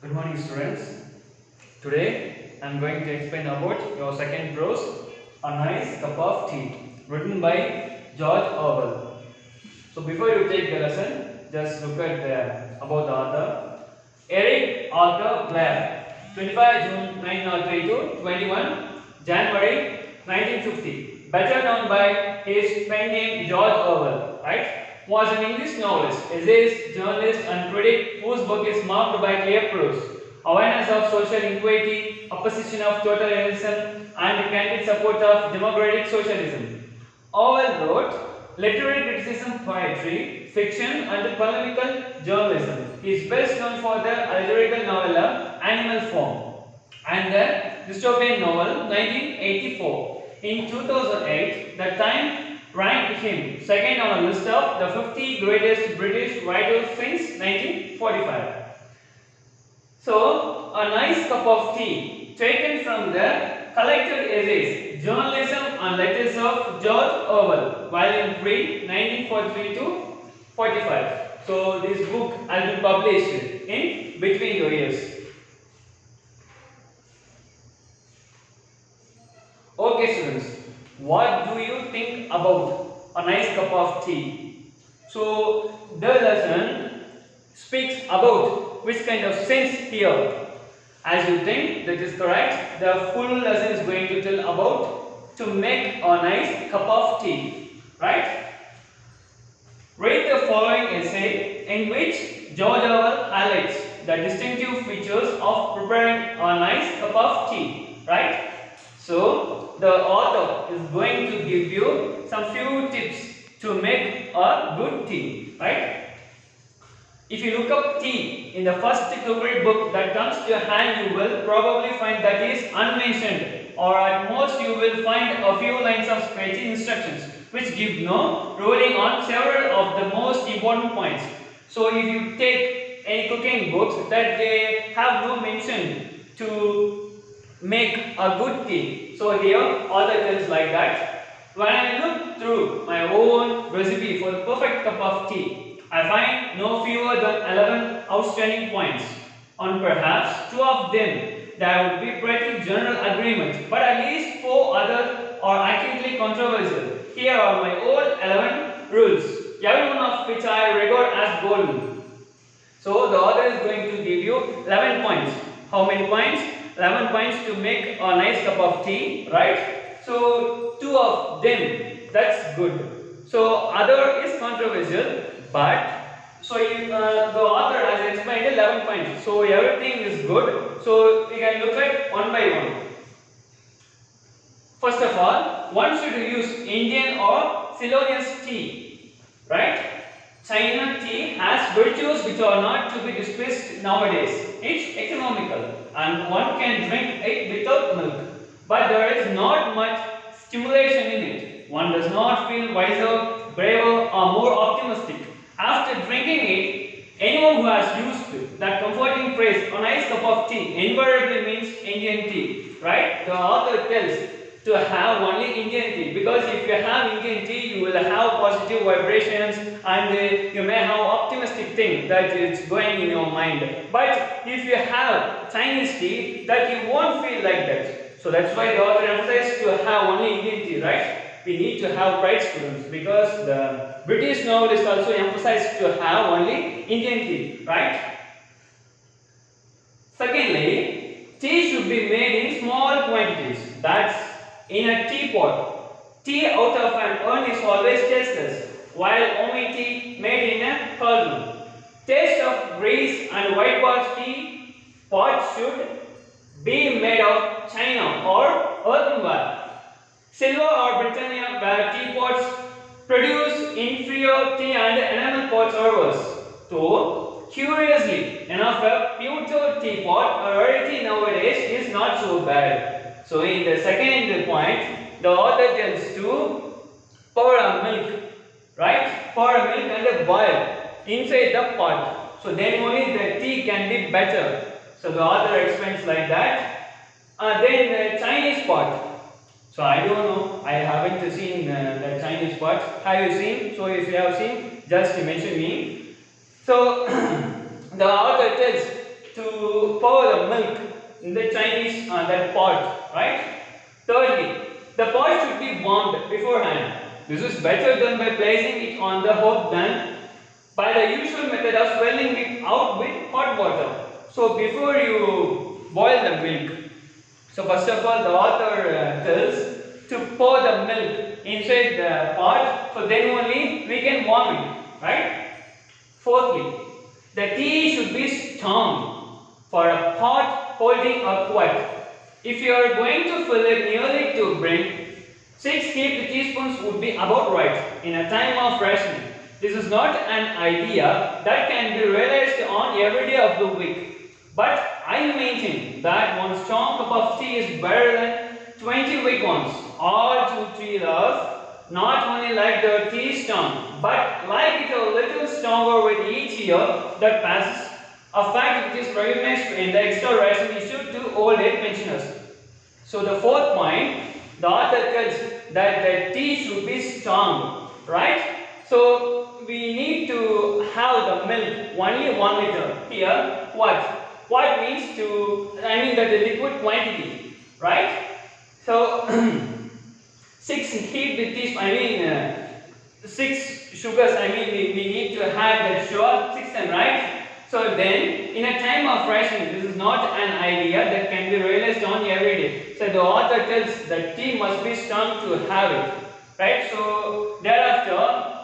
Good morning, students. Today I am going to explain about your second prose, A Nice Cup of Tea, written by George Orwell. So before you take the lesson, just look at about the author. Eric Arthur Blair, 25 June 1903 to 21 January 1950. Better known by his pen name George Orwell, right? Was an English novelist, essayist, journalist, and critic whose work is marked by clear prose, awareness of social inequality, opposition of totalitarianism, and candid support of democratic socialism. Orwell wrote literary criticism, poetry, fiction, and polemical journalism. He is best known for the allegorical novella Animal Farm and the dystopian novel 1984. In 2008, The Time ranked him second on a list of the 50 greatest British writers since 1945. So, A Nice Cup of Tea, taken from the collected essays, Journalism and Letters of George Orwell, Volume 3, 1943 to 45. So, this book has been published in between your years. Okay, students, what do you think about A Nice Cup of Tea? So, the lesson speaks about which kind of sense here. As you think that is correct, the full lesson is going to tell about to make a nice cup of tea, right? Read the following essay in which George Orwell highlights the distinctive features of preparing a nice cup of tea, right? So, the author is going to give you some few tips to make a good tea, right? If you look up tea in the first cookery book that comes to your hand, you will probably find that is unmentioned, or at most you will find a few lines of sketchy instructions which give no ruling on several of the most important points. So if you take any cooking books that they have no mention to make a good tea. So here author tells like that. When I look through my own recipe for the perfect cup of tea, I find no fewer than 11 outstanding points. On perhaps 2 of them there would be pretty general agreement, but at least 4 others are acutely controversial. Here are my own 11 rules, every one of which I regard as golden. So the author is going to give you 11 points. How many points? 11 points to make a nice cup of tea, right? So 2 of them, that's good. So other is controversial, but so the author has explained 11 points. So everything is good. So we can look at one by one. First of all, one should use Indian or Ceylonese tea, right? China tea has virtues which are not to be discussed nowadays. It's economical and one can drink it without milk, but there is not much stimulation in it. One does not feel wiser, braver, or more optimistic after drinking it. Anyone who has used that comforting phrase, a nice cup of tea, invariably means Indian tea, right? The author tells to have only Indian tea, because if you have Indian tea, you will have positive vibrations and you may have optimistic thing that it's going in your mind. But if you have Chinese tea, that you won't feel like that. So that's why the author emphasized to have only Indian tea, right? We need to have bright students, because the British novelists also emphasized to have only Indian tea, right? Secondly, tea should be made in small quantities. That's in a teapot. Tea out of an urn is always tasteless, while homemade tea made in a cauldron. Taste of grease and whitewash tea pot should be made of china or earthenware. Silver or Britannia ware teapots produce inferior tea and enamel pots are worse. So, curiously enough, a pewter teapot, a rarity nowadays, is not so bad. So, in the second point, the author tells to pour a milk, right? Pour a milk and boil inside the pot. So, then only the tea can be better. So, the author explains like that. Then the Chinese pot. So I don't know, I haven't seen the Chinese pot. Have you seen? So if you have seen, just mention me. So the author tells to to pour the milk in the Chinese that pot, right? Thirdly, the pot should be warmed beforehand. This is better than by placing it on the hob than by the usual method of swelling it out with hot water. So before you boil the milk, so first of all the author tells to pour the milk inside the pot, so then only we can warm it, right? Fourthly, the tea should be strong for a pot holding a quart. If you are going to fill it nearly to brim, 6 heaped teaspoons would be about right in a time of rationing. This is not an idea that can be realized on every day of the week, but I maintain that one strong cup of tea is better than 20 weak ones, or to treat us not only like the tea strong, but like it a little stronger with each year that passes, a fact which is recognized in the extra ration issued to old age pensioners. So the fourth point, the author tells that the tea should be strong, right? So we need to have the milk only 1 liter. Here, what? What means to, I mean that the liquid quantity, right? So 6 heaped teaspoons, 6 sugars, we need to have that sugar, 6 times, right? So then, in a time of rationing, this is not an idea that can be realized on every day. So the author tells that tea must be strong to have it, right? So thereafter,